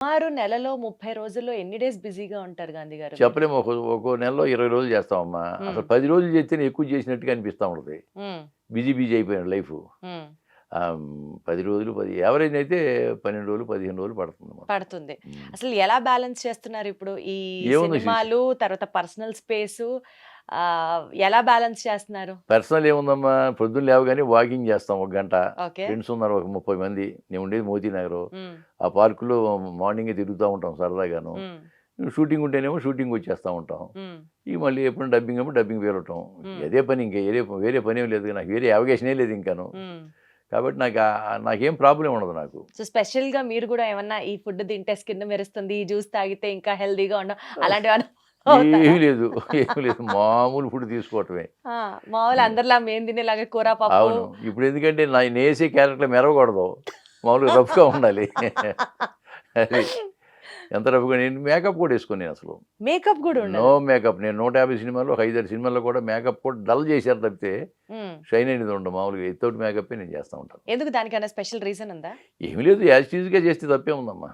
సుమారు నెలలో 30 రోజుల్లో ఎన్ని డేస్ బిజీగా ఉంటారు గాంధీ గారు మీరు? చెప్పలేము. ఒక్కో నెలలో 20 రోజులు చేస్తామమ్మా. హ్మ్. అసలు 10 రోజులు చేస్తేనే ఎక్కువ చేసినట్టుగా అనిపిస్తా ఉంటది. హ్మ్. బిజీ బిజీ అయిపోయాను లైఫు. హ్మ్. 10 రోజులు యావరేజ్ అయితే 12 రోజులు, 15 రోజులు పడుతుందన్నమాట. పడుతుంది. హ్మ్. అసలు ఎలా బ్యాలెన్స్ చేస్తున్నారిప్పుడు? ఈ ఏముంది సినిమాలు, తర్వాత పర్సనల్ స్పేసు ఎలా బ్యాలెన్స్ చేస్తున్నారు? పర్సనల్ ఏముందమ్మా, పొద్దున్న లేవగానే వాకింగ్ చేస్తాం ఒక గంట. ఓకే. ఫ్రెండ్స్ ఉన్నారు ఒక 30 మంది. నేను ఉండేది మోతీనగరు. హ్మ్. ఆ పార్కులో మార్నింగే తిరుగుతా ఉంటాం సరదాగాను. హ్మ్. షూటింగ్ ఉంటేనేమో షూటింగ్ వచ్చేస్తా ఉంటాం. హ్మ్. ఇక మళ్ళీ ఎప్పుడైనా డబ్బింగ్ అప్పుడు డబ్బింగ్ వెళ్ళటం. హ్మ్. అదే పని, ఇంక వేరే పనేం లేదు. నాకు వేరే అవకాశనే లేదు ఇంకాను. హ్మ్. కాబట్టి నాకేం ప్రాబ్లమ్ ఉండదు నాకు. సో, స్పెషల్‌గా మీరు గూడా ఏమన్నా ఈ ఫుడ్ తింటే స్కిన్ మెరుస్తుంది, ఈ జ్యూస్ తాగితే ఇంకా హెల్తీగా ఉండం అలాంటివేమన్నా అవుతారా? ఏమీ లేదు. ఏమి లేదు. మామూలు ఫుడ్ తీసుకోవటమే. ఆ! మామూలు అందరిలా మేము తినేలాగా కూర, పప్పు. అవును. ఇప్పుడెందుకంటే నేసే క్యారెక్టర్ మెరవకూడదు. మామూలుగా రఫ్‌గా ఉండాలి. అది. ఎంత రఫ్‌గా నేను మేకప్ కూడా ఏసుకోను నేనసలు. మేకప్ గూడా నో ఉండదా? మేకప్. నేను 150 సినిమాల్లో ఒక 5, 6 సినిమాల్లో కూడా మేకప్ కూడా డల్ చేశారు తప్పితే, హ్మ్. షైన్ అనేది ఉండదు. మామూలుగా వితౌట్ మేకప్పే నేను చేస్తా ఉంటాను. ఎందుకు దానికేమైనా స్పెషల్ రీజన్ ఉందా? ఏమి లేదు, యాజ్ ఇట్ ఈజ్‌గా చేస్తే తప్పేముందమ్మా.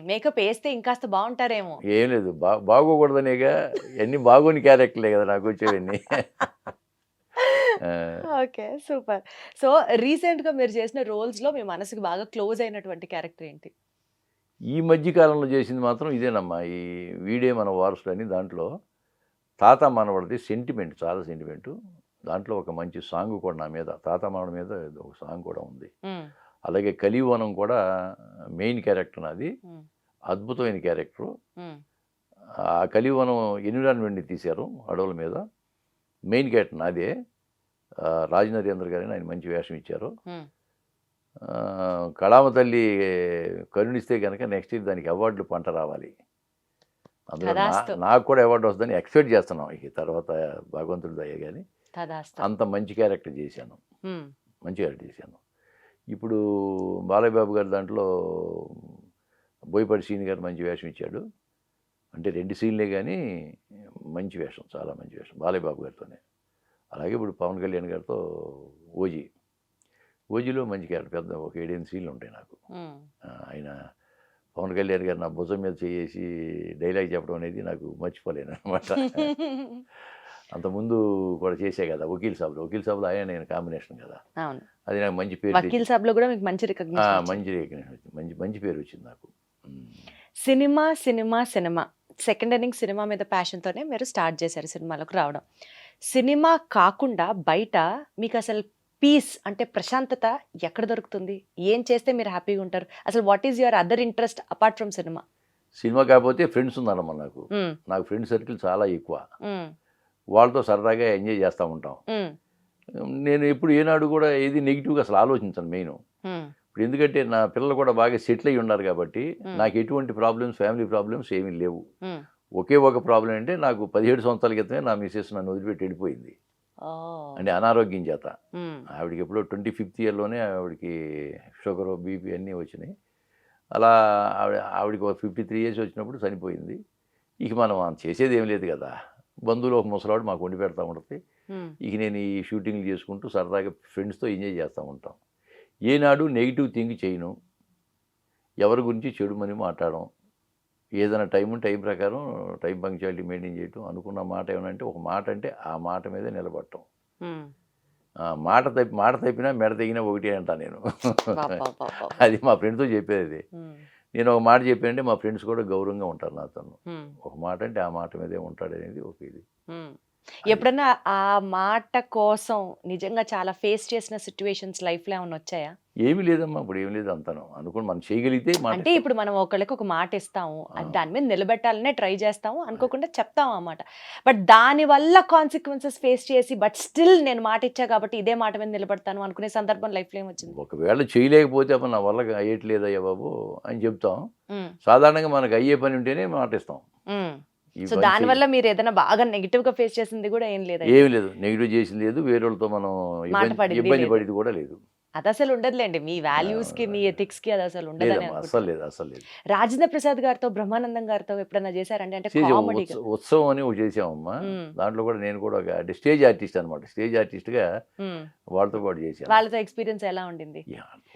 మేకప్ ఏస్తే ఇంకాస్త బావుంటారేమో. ఏం లేదు. బాగోకూడదనేగా. ఇయన్నీ బాగోని క్యారెక్టర్‌లే కదా నాకొచ్చేవన్నీ. ఆ! ఓకే. సూపర్. సో, రీసెంట్‌గా మీరు చేసిన రోల్స్‌లో మీ మనసుకి బాగా క్లోజ్ అయినటువంటి క్యారెక్టర్ ఏంటి? ఈ మధ్య కాలంలో చేసింది మాత్రం ఇదేనమ్మా. ఈ 'వీడే మన వారసుడు' అని దాంట్లో తాత మనవడిది సెంటిమెంట్, చాలా సెంటిమెంటు. దాంట్లో ఒక మంచి సాంగ్ కూడా నా మీద, తాత మనవడి మీద ఒక సాంగ్ కూడా ఉంది. హ్మ్. అలాగే 'కలియుగవనం' కూడా మెయిన్ క్యారెక్టర్ నాది. హ్మ్. అద్భుతమైన క్యారెక్టరు. హ్మ్. ఆ 'కలియుగవనం' ఎన్విరాన్మెంట్‌ని తీశారు అడవుల మీద. మెయిన్ క్యారెక్టర్ నాదే. రాజ్ నరేంద్ర గారని ఆయన మంచి వేషం ఇచ్చారు. హ్మ్. 'కళామ తల్లి' కరుణిస్తే గనక నెక్స్ట్ ఇయర్ దానికి అవార్డులు పంట రావాలి. అందులో తదాస్తు. నాకు కూడా అవార్డ్ వస్తదని ఎక్స్‌పెక్ట్ చేస్తున్నాం. ఇక తర్వాత భగవంతుడి దయ గాని. తదాస్తు. అంత మంచి క్యారెక్టర్ చేశాను. హ్మ్. మంచి క్యారెక్టర్ చేశాను. ఇప్పుడు బాలయ్య బాబు గారి దాంట్లో బోయపాటి శ్రీను గారు మంచి వేషం ఇచ్చాడు. అంటే 2 సీన్‌లే గానీ మంచి వేషం. చాలా మంచి వేషం బాలయ్య బాబు గారితోనే. అలాగే ఇప్పుడు పవన్ కళ్యాణ్ గారితో 'ఓజీ'. 'ఓజీలో' మంచి క్యారెక్టర్. పెద్ద ఒక 7, 8 సీన్‌లు ఉంటాయి నాకు. హ్మ్. ఆయన పవన్ కళ్యాణ్ గారు నా భుజం మీద చేయేసి డైలాగ్ చెప్పడం అనేది నాకు మర్చిపోలేననమాట. అంతకుముందు కూడా చేశా కదా 'వకీల్ సాబ్‌లో'. 'వకీల్ సాబ్‌లో' ఆయన నేను కాంబినేషన్ కదా! అవును. అది నాకు మంచి పేరు 'వకీల్ సాబ్‌లో' గూడా మీకు మంచి రికగ్నిషన్ వచ్చింది. మంచి రికగ్నిషన్ వచ్చింది. మంచి మంచి పేరొచ్చింది నాకు. హ్మ్. Cinema, cinema, cinema. Second inning cinema మీద ప్యాషన్‌తోనే మీరు స్టార్ట్ చేశారు సినిమాలోకి రావడం. సినిమా కాకుండా బయట మీకసలు పీస్ అంటే ప్రశాంతత ఎక్కడ దొరుకుతుంది? ఏం చేస్తే మీరు హ్యాపీగా ఉంటారు? అసలు what is your other interest apart from cinema? Cinema కాకపోతే ఫ్రెండ్స్ ఉన్నారమ్మా నాకు. హ్మ్. నాకు ఫ్రెండ్ సర్కిల్ చాలా ఎక్కువ. హ్మ్. వాళ్ళతో సరదాగా ఎంజాయ్ చేస్తా ఉంటాం. హ్మ్. నేను ఎప్పుడు ఏనాడు కూడా ఏది నెగెటివ్‌గా అసలు ఆలోచించను మెయిను. హ్మ్. ఇప్పుడు ఎందుకంటే నా పిల్లలు కూడా బాగా సెటిల్ అయ్యి ఉన్నారు కాబట్టి, హ్మ్. నాకు ఎటువంటి ప్రాబ్లమ్స్, ఫ్యామిలీ ప్రాబ్లమ్స్ ఏమీ లేవు. హ్మ్. ఒకే ఒక ప్రాబ్లమ్ అంటే నాకు 17 సంవత్సరాల క్రితమే నా మిసెస్ నన్ను వదిలిపెట్టి వెళ్ళిపోయింది. ఓహ్! అంటే అనారోగ్యం చేత. హ్మ్. ఆవిడకి ఎప్పుడో 25థ్ ఇయర్‌లోనే ఆవిడకి షుగరు, బీపీ అన్నీ వచ్చినాయి. అలా ఆవిడకి ఒక 53 ఇయర్స్ వచ్చినప్పుడు చనిపోయింది. ఇక మనం చేసేదేమి లేదు కదా! బంధువులు ఒక ముసలావిడ మాకు వండి పెడతా ఉంటది. హ్మ్. ఇక నేను ఈ షూటింగ్‌లు చేసుకుంటూ సరదాగా ఫ్రెండ్స్‌తో ఎంజాయ్ చేస్తా ఉంటాం. ఏనాడు నెగెటివ్ థింక్ చేయను. ఎవరి గురించి చెడుమని మాట్లాడం. ఏదైనా టైం ప్రకారం టైం పంక్చువాలిటీ మెయింటైన్ చేయటం. అనుకున్న మాట ఏమన్నా అంటే ఒక మాట అంటే ఆ మాట మీదే నిలబడటం. హ్మ్. మాట తప్పినా మెడ తెగినా ఒకటే అంటా నేను. అబ్బబ్బబ్బబ్బబ్బా! అది మా ఫ్రెండ్‌తో చెప్పేదది. హ్మ్. నేను ఒక మాట చెప్పానంటే మా ఫ్రెండ్స్ కూడా గౌరవంగా ఉంటారు నాతోను. హ్మ్. ఒక మాట అంటే ఆ మాట మీదే ఉంటాడనేది ఒక ఇది. హ్మ్. అది. ఎప్పుడన్నా ఆ మాట కోసం నిజంగా చాలా ఫేస్ చేసిన సిట్యుయేషన్స్ లైఫ్‌లో ఏమన్నా వచ్చాయా? ఏమీ లేదమ్మా. ఇప్పుడేమి లేదు అంతాను. అనుకోని మనం చేయగలిగితే అంటే మాటిస్తాం. ఇప్పుడు మనం ఒకళ్ళకి ఒక మాట ఇస్తాము. ఆ! అది దాని మీద నిలబెట్టాలనే ట్రై చేస్తాము. అది. అనుకోకుండా చెప్తాం ఆ మాట. బట్ దాని వల్ల కాన్సిక్వెన్సెస్ ఫేస్ చేసి బట్ స్టిల్ నేను మాట ఇచ్చా కాబట్టి ఇదే మాట మీద నిలబడతాను అనుకునే సందర్భం లైఫ్‌లో ఏమొచ్చింది? ఒకవేళ చేయలేకపోతే అప్పుడు నా వల్ల అయ్యట్లేదయ్యా బాబు అని చెప్తాం. హ్మ్. సాధారణంగా మనకు అయ్యే పని ఉంటేనే మాటిస్తాం. హ్మ్. ఈ సో పని చెయ్యి. దానివల్ల మీరేదైనా బాగా నెగెటివ్‌గా ఫేస్ చేసింది గూడా ఏం లేదయితే? ఏమి లేదు. నెగెటివ్ చేసింది లేదు. వేరోళ్ళతో మనం మాట ఇబ్బంది పడింది ఇబ్బంది లేదు. పడేది కూడా లేదు. అది అసలు ఉండదులేండి. మీ వాల్యూస్‌కి, మీ ఎథిక్స్‌కి అది అసలు ఉండదని లేదమ్మా, అస్సలు అనుకుంటున్నాను. లేదు, అస్సలు లేదు. రాజేంద్ర ప్రసాద్ గారితో, బ్రహ్మానందం గారితో ఎప్పుడైనా చేశారండి? అంటే చేసాం. కామెడీగా. ఉత్సవం అని ఒకటి చేసామమ్మా. హ్మ్. దాంట్లో కూడా నేను కూడా ఒక అంటే స్టేజ్ ఆర్టిస్ట్ అనమాట. స్టేజ్ ఆర్టిస్ట్‌గా హ్మ్. వాళ్ళతో పాటు చేశాను. వాళ్ళతో ఎక్స్‌పీరియన్స్ ఎలా ఉండింది?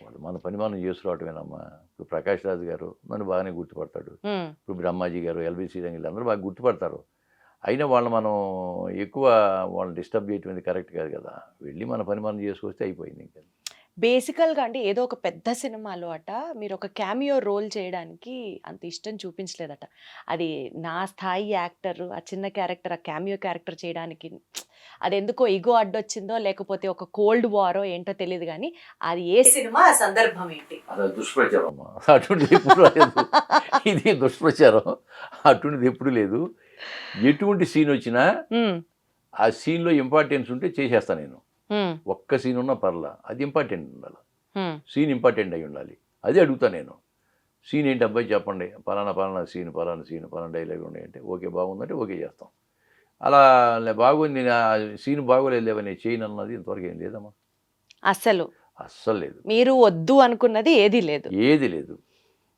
వాళ్ళు మన పని మనం చేసుకురావటమేనమ్మా. ఇప్పుడు ప్రకాష్ రాజ్ గారు నన్ను బాగానే గుర్తుపడతాడు. హ్మ్. ఇప్పుడు బ్రహ్మాజీ గారు, ఎల్‌బి శ్రీరంగ్ వీళ్ళందరూ బాగా గుర్తుపడతారు. అయినా వాళ్ళు మనం ఎక్కువ వాళ్ళని డిస్టర్బ్ చేయటం అనేది కరెక్ట్ కాదు కదా! వెళ్ళి మన పని మనం చేసుకొస్తే అయిపోయింది ఇంక. బేసికల్‌గా అంటే ఏదో ఒక పెద్ద సినిమాలో మీరొక క్యామియో రోల్ చేయడానికి అంత ఇష్టం చూపించలేదట. అది నా స్థాయి యాక్టర్, ఆ చిన్న క్యారెక్టర్, ఆ క్యామియో క్యారెక్టర్ చేయడానికి అదెందుకో ఇగో అడ్డొచ్చిందో, లేకపోతే ఒక కోల్డ్ వారో ఏంటో తెలీదు గానీ, అది ఏ సినిమా, ఆ సందర్భం ఏంటి? అది దుష్ప్రచారం అమ్మా. అటువంటిది ఎప్పుడు లేదు. ఇది దుష్ప్రచారం. అటువంటిది ఎప్పుడు లేదు. ఎటువంటి సీన్ వచ్చినా హ్మ్. ఆ సీన్‌లో ఇంపార్టెన్స్ ఉంటే చేసేస్తా నేను. హ్మ్. ఒక్క సీన్ ఉన్నా పర్లా. అది ఇంపార్టెంట్ ఉండాల. హ్మ్. సీన్ ఇంపార్టెంట్ అయ్యి ఉండాలి. అదే అడుగుతా నేను. సీన్ ఏంటి అబ్బాయి చెప్పండి. పలానా పలానా సీన్, పలానా సీన్, పలానా డైలాగ్ ఉన్నాయంటే ఓకే బాగుందంటే ఓకే చేస్తాం. అలా బాగుంది నేను ఆ సీన్ బాగోలేదు లేవా నేను చేయనన్నది ఇంతవరకు ఏం లేదమ్మా. అస్సలు. అస్సలు లేదు. మీరు వద్దు అనుకున్నది ఏదీ లేదు. ఏది లేదు.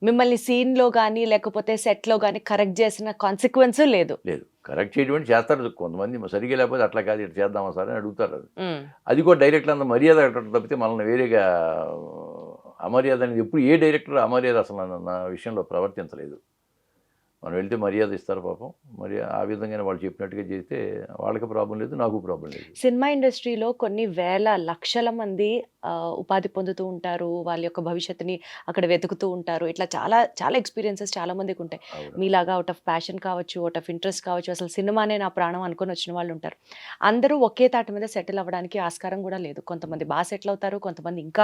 మిమ్మల్ని సీన్‌లో గాని, లేకపోతే సెట్‌లో గాని కరెక్ట్ చేసిన కాన్సిక్వెన్సు లేదు. లేదు. కరెక్ట్ చేయడం చేస్తారు. కొంతమంది సరిగ్గా లేకపోతే అట్లా కాదు ఇట్లా చేద్దామా సార్ అని అడుగుతారు. హ్మ్. అది కూడా డైరెక్టర్ అంత మర్యాద కట్టడం తప్పితే మనల్ని వేరేగా అమర్యాద అనేది ఎప్పుడు ఏ డైరెక్టర్ అమర్యాద అసలు నా విషయంలో ప్రవర్తించలేదు. మనం వెళ్తే మర్యాద ఇస్తారు పాపం. మరి ఆ విధంగానే వాళ్ళు చెప్పినట్టుగా చేస్తే వాళ్ళకి ప్రాబ్లమ్ లేదు. నాకు ప్రాబ్లమ్ లేదు. సినిమా ఇండస్ట్రీలో కొన్ని వేల, లక్షల మంది ఉపాధి పొందుతూ ఉంటారు. వాళ్ళ యొక్క భవిష్యత్తుని అక్కడ వెతుకుతూ ఉంటారు. ఇట్లా చాలా, చాలా ఎక్స్‌పీరియన్సెస్ చాలా మందికుంటాయి. అవును. మీలాగా ఔట్ ఆఫ్ ప్యాషన్ కావచ్చు, ఔట్ ఆఫ్ ఇంట్రెస్ట్ కావచ్చు, అసలు సినిమానే నా ప్రాణం అనుకోని వచ్చిన వాళ్ళుంటారు. అందరూ ఒకే తాటి మీద సెటిల్ అవ్వడానికి ఆస్కారం గూడా లేదు. కొంతమంది సెటిల్ అవుతారు. కొంతమంది ఇంకా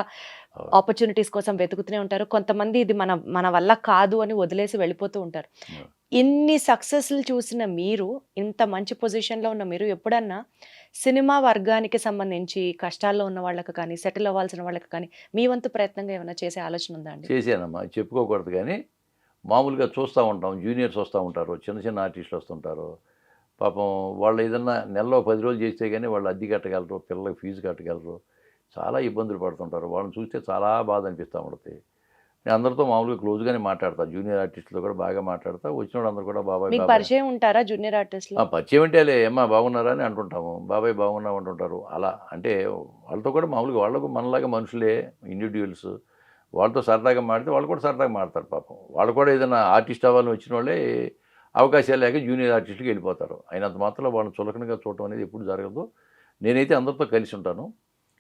అవును. ఆపర్చునిటీస్ కోసం వెతుకుతూనే ఉంటారు. కొంతమంది ఇది మన మన వల్ల కాదు అని వదిలేసి వెళ్ళిపోతూ ఉంటారు. అవును. ఇన్ని సక్సెస్‌లు చూసిన మీరు, ఇంత మంచి పొజిషన్‌లో ఉన్న మీరు ఎప్పుడన్నా సినిమా వర్గానికి సంబంధించి కష్టాల్లో ఉన్న వాళ్ళకి కానీ, సెటిల్ అవ్వాల్సిన వాళ్ళకి కానీ, మీ వంతు ప్రయత్నంగా ఏమైనా చేసే ఆలోచన ఉందా అండి? చేశానమ్మా. చెప్పుకోకూడదు గానీ, మామూలుగా చూస్తా ఉంటాం. జూనియర్స్ వస్తా ఉంటారు. చిన్న చిన్న ఆర్టిస్టులు వస్తుంటారు. పాపం వాళ్ళు ఏదన్నా నెలలో 10 రోజులు చేస్తే గానీ వాళ్ళు అద్దె కట్టగలరు, పిల్లలకి ఫీజు కట్టగలరు. చాలా ఇబ్బందులు పడుతుంటారు. వాళ్ళని చూస్తే చాలా బాధ అనిపిస్తా ఉంటది. నేను అందరితో మామూలుగా క్లోజ్‌గానే మాట్లాడతా. జూనియర్ ఆర్టిస్ట్‌లతో కూడా బాగా మాట్లాడతా. వచ్చినోళ్ళందరూ కూడా బాబాయ్, మీకు బాబాయ్ పరిచయం ఉంటారా జూనియర్ ఆర్టిస్ట్‌లు? పరిచయం ఏంటేలే "ఏమ్మా బాగున్నారా?" అని అంటుంటాము. "బాబాయ్ బాగున్నాం" అంటుంటారు. అలా అంటే వాళ్ళతో కూడా మామూలుగా వాళ్ళకు మనలాగా మనుషులే ఇండివిడ్యువల్స్. వాళ్ళతో సరదాగా మాడితే వాళ్ళు కూడా సరదాగా మాడతారు పాపం. వాళ్ళు కూడా ఏదైనా ఆర్టిస్ట్ అవ్వాలని వచ్చినోళ్ళే అవకాశాలు లేక జూనియర్ ఆర్టిస్ట్‌లకి వెళ్ళిపోతారు. అయినంత మాత్రంలో వాళ్ళని చులకనగా చూడటం అనేది ఎప్పుడు జరగదు. నేనైతే అందరితో కలిసి ఉంటాను.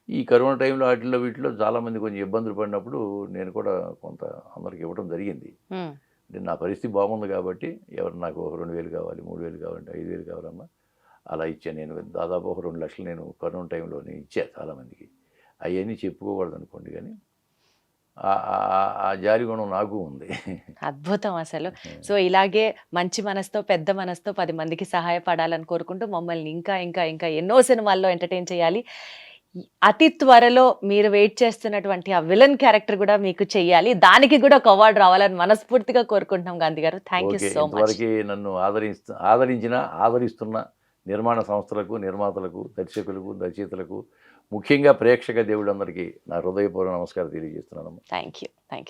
ఈ కరోనా టైంలో ఆటిల్లో వీటిలో చాలామంది కొంచెం ఇబ్బందులు పడినప్పుడు నేను కూడా కొంత అందరికి ఇవ్వడం జరిగింది. హ్మ్. అంటే నా పరిస్థితి బాగుంది కాబట్టి ఎవరు నాకు ఒక 2000 కావాలి, 3000 కావాలంటే 5000 కావాలమ్మా అలా ఇచ్చాను. నేను దాదాపు ఒక 2,00,000 నేను కరోనా టైంలోనే ఇచ్చా చాలామందికి. అయన్నీ చెప్పుకోకూడదనుకోండి గానీ, ఆ జాలిగుణం నాకు ఉంది. అద్భుతం అసలు. సో, ఇలాగే మంచి మనసుతో, పెద్ద మనసుతో 10 మందికి సహాయపడాలని కోరుకుంటూ మమ్మల్ని ఇంకా, ఇంకా, ఇంకా ఎన్నో సినిమాల్లో ఎంటర్‌టైన్ చేయాలి. అతి త్వరలో మీరు వెయిట్ చేస్తున్నటువంటి ఆ విలన్ క్యారెక్టర్ గూడా మీకు చెయ్యాలి. దానికి గూడా ఒక అవార్డ్ రావాలని మనస్ఫూర్తిగా కోరుకుంటున్నాం గాంధీ గారు. Thank you okay. So much. ఇంతవరకి నన్ను ఆదరించిన, ఆదరిస్తున్న నిర్మాణ సంస్థలకు, నిర్మాతలకు, దర్శకులకు, రచయితలకు, ముఖ్యంగా ప్రేక్షక దేవుళ్ళందరికీ నా హృదయపూర్వక నమస్కారం తెలియజేస్తున్నానమ్మా. Thank you. Thank you.